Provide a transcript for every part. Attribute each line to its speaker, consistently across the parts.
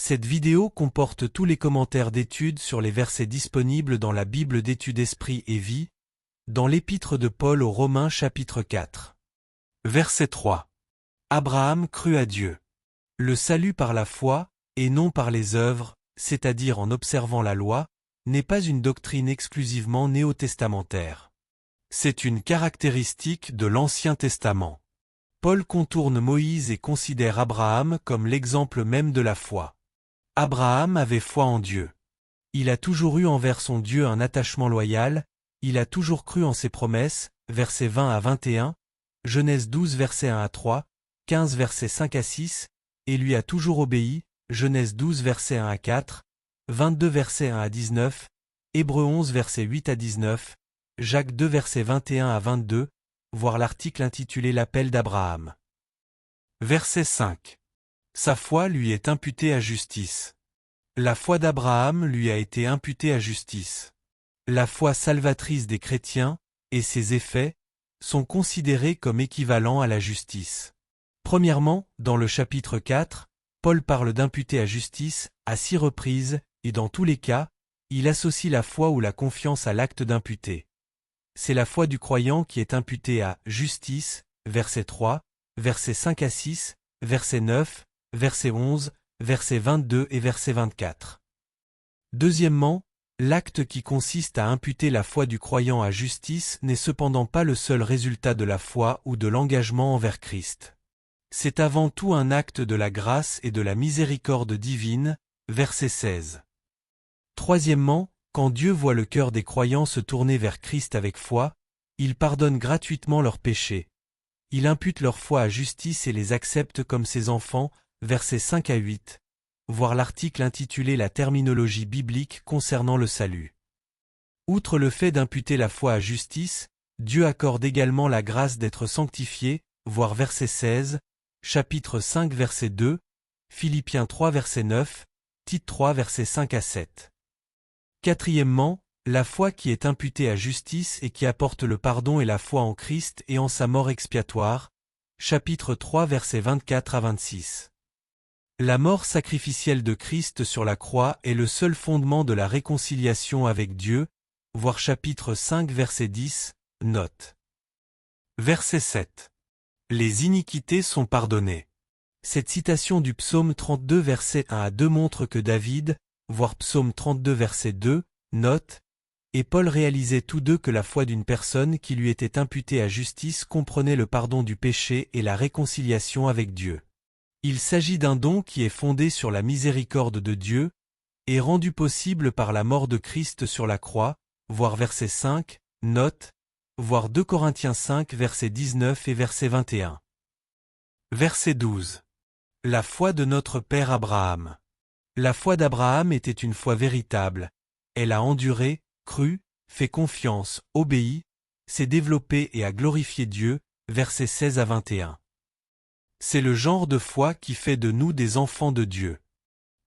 Speaker 1: Cette vidéo comporte tous les commentaires d'études sur les versets disponibles dans la Bible d'études Esprit et Vie, dans l'Épître de Paul aux Romains chapitre 4. Verset 3. Abraham crut à Dieu. Le salut par la foi, et non par les œuvres, c'est-à-dire en observant la loi, n'est pas une doctrine exclusivement néo-testamentaire. C'est une caractéristique de l'Ancien Testament. Paul contourne Moïse et considère Abraham comme l'exemple même de la foi. Abraham avait foi en Dieu. Il a toujours eu envers son Dieu un attachement loyal, il a toujours cru en ses promesses, versets 20 à 21, Genèse 12 versets 1 à 3, 15 versets 5 à 6, et lui a toujours obéi, Genèse 12 versets 1 à 4, 22 versets 1 à 19, Hébreux 11 versets 8 à 19, Jacques 2 versets 21 à 22, voir l'article intitulé L'appel d'Abraham. Verset 5. Sa foi lui est imputée à justice. La foi d'Abraham lui a été imputée à justice. La foi salvatrice des chrétiens, et ses effets, sont considérés comme équivalents à la justice. Premièrement, dans le chapitre 4, Paul parle d'imputer à justice, à 6 reprises, et dans tous les cas, il associe la foi ou la confiance à l'acte d'imputer. C'est la foi du croyant qui est imputée à justice, verset 3, versets 5 à 6, verset 9, verset 11, verset 22 et verset 24. Deuxièmement, l'acte qui consiste à imputer la foi du croyant à justice n'est cependant pas le seul résultat de la foi ou de l'engagement envers Christ. C'est avant tout un acte de la grâce et de la miséricorde divine, verset 16. Troisièmement, quand Dieu voit le cœur des croyants se tourner vers Christ avec foi, il pardonne gratuitement leurs péchés. Il impute leur foi à justice et les accepte comme ses enfants, versets 5 à 8. Voir l'article intitulé La terminologie biblique concernant le salut. Outre le fait d'imputer la foi à justice, Dieu accorde également la grâce d'être sanctifié, voir verset 16, chapitre 5 verset 2, Philippiens 3 verset 9, Tite 3 verset 5 à 7. Quatrièmement, la foi qui est imputée à justice et qui apporte le pardon est la foi en Christ et en sa mort expiatoire, chapitre 3 versets 24 à 26. La mort sacrificielle de Christ sur la croix est le seul fondement de la réconciliation avec Dieu, voir chapitre 5 verset 10, note. Verset 7. Les iniquités sont pardonnées. Cette citation du psaume 32 verset 1 à 2 montre que David, voir psaume 32 verset 2, note, et Paul réalisaient tous deux que la foi d'une personne qui lui était imputée à justice comprenait le pardon du péché et la réconciliation avec Dieu. Il s'agit d'un don qui est fondé sur la miséricorde de Dieu, et rendu possible par la mort de Christ sur la croix, voir verset 5, note, voir 2 Corinthiens 5 verset 19 et verset 21. Verset 12. La foi de notre père Abraham. La foi d'Abraham était une foi véritable. Elle a enduré, cru, fait confiance, obéi, s'est développée et a glorifié Dieu, versets 16 à 21. C'est le genre de foi qui fait de nous des enfants de Dieu.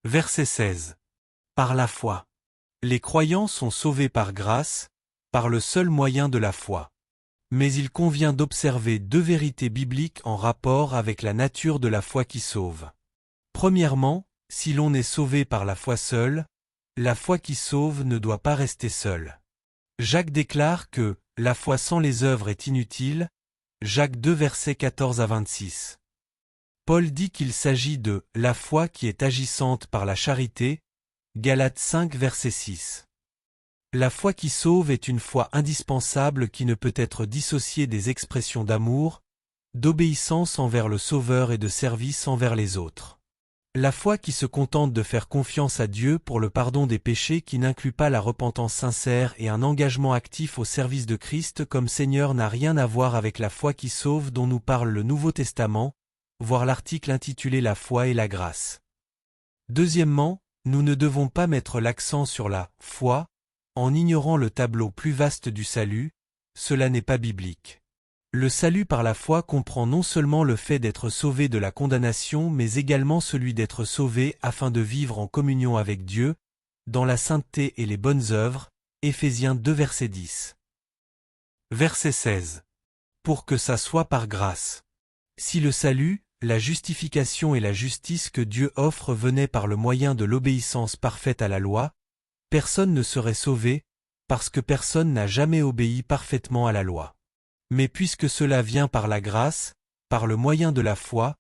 Speaker 1: Verset 16. Par la foi. Les croyants sont sauvés par grâce, par le seul moyen de la foi. Mais il convient d'observer 2 vérités bibliques en rapport avec la nature de la foi qui sauve. Premièrement, si l'on est sauvé par la foi seule, la foi qui sauve ne doit pas rester seule. Jacques déclare que « la foi sans les œuvres est inutile » Jacques 2 versets 14 à 26. Paul dit qu'il s'agit de « la foi qui est agissante par la charité » Galates 5 verset 6. La foi qui sauve est une foi indispensable qui ne peut être dissociée des expressions d'amour, d'obéissance envers le Sauveur et de service envers les autres. La foi qui se contente de faire confiance à Dieu pour le pardon des péchés qui n'inclut pas la repentance sincère et un engagement actif au service de Christ comme Seigneur n'a rien à voir avec la foi qui sauve dont nous parle le Nouveau Testament, voir l'article intitulé La foi et la grâce. Deuxièmement, nous ne devons pas mettre l'accent sur la foi, en ignorant le tableau plus vaste du salut, cela n'est pas biblique. Le salut par la foi comprend non seulement le fait d'être sauvé de la condamnation mais également celui d'être sauvé afin de vivre en communion avec Dieu, dans la sainteté et les bonnes œuvres, Éphésiens 2 verset 10. Verset 16. Pour que ça soit par grâce. Si le salut, la justification et la justice que Dieu offre venaient par le moyen de l'obéissance parfaite à la loi, personne ne serait sauvé, parce que personne n'a jamais obéi parfaitement à la loi. Mais puisque cela vient par la grâce, par le moyen de la foi,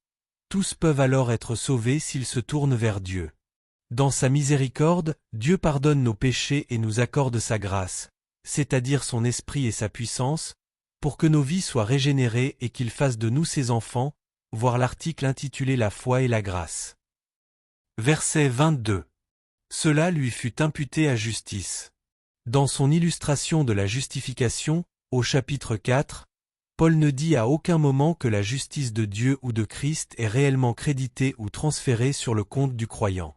Speaker 1: tous peuvent alors être sauvés s'ils se tournent vers Dieu. Dans sa miséricorde, Dieu pardonne nos péchés et nous accorde sa grâce, c'est-à-dire son esprit et sa puissance, pour que nos vies soient régénérées et qu'il fasse de nous ses enfants, voir l'article intitulé La foi et la grâce. Verset 22. Cela lui fut imputé à justice. Dans son illustration de la justification, au chapitre 4, Paul ne dit à aucun moment que la justice de Dieu ou de Christ est réellement créditée ou transférée sur le compte du croyant.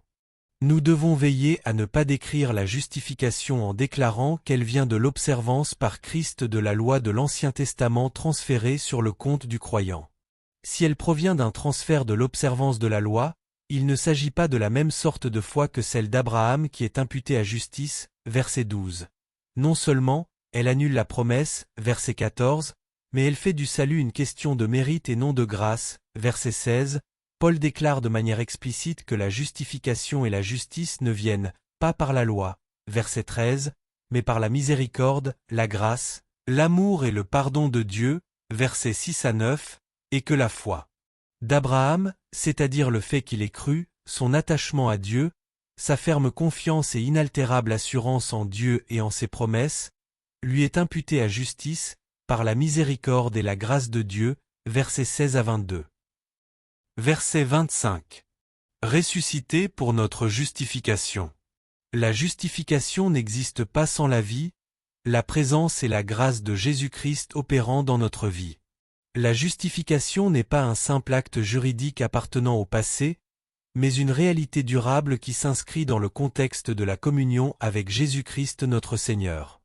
Speaker 1: Nous devons veiller à ne pas décrire la justification en déclarant qu'elle vient de l'observance par Christ de la loi de l'Ancien Testament transférée sur le compte du croyant. Si elle provient d'un transfert de l'observance de la loi, il ne s'agit pas de la même sorte de foi que celle d'Abraham qui est imputée à justice, verset 12. Non seulement, elle annule la promesse, verset 14, mais elle fait du salut une question de mérite et non de grâce, verset 16. Paul déclare de manière explicite que la justification et la justice ne viennent pas par la loi, verset 13, mais par la miséricorde, la grâce, l'amour et le pardon de Dieu, versets 6 à 9, et que la foi d'Abraham, c'est-à-dire le fait qu'il ait cru, son attachement à Dieu, sa ferme confiance et inaltérable assurance en Dieu et en ses promesses, lui est imputée à justice, par la miséricorde et la grâce de Dieu, versets 16 à 22. Verset 25. Ressuscité pour notre justification. La justification n'existe pas sans la vie, la présence et la grâce de Jésus-Christ opérant dans notre vie. La justification n'est pas un simple acte juridique appartenant au passé, mais une réalité durable qui s'inscrit dans le contexte de la communion avec Jésus-Christ notre Seigneur.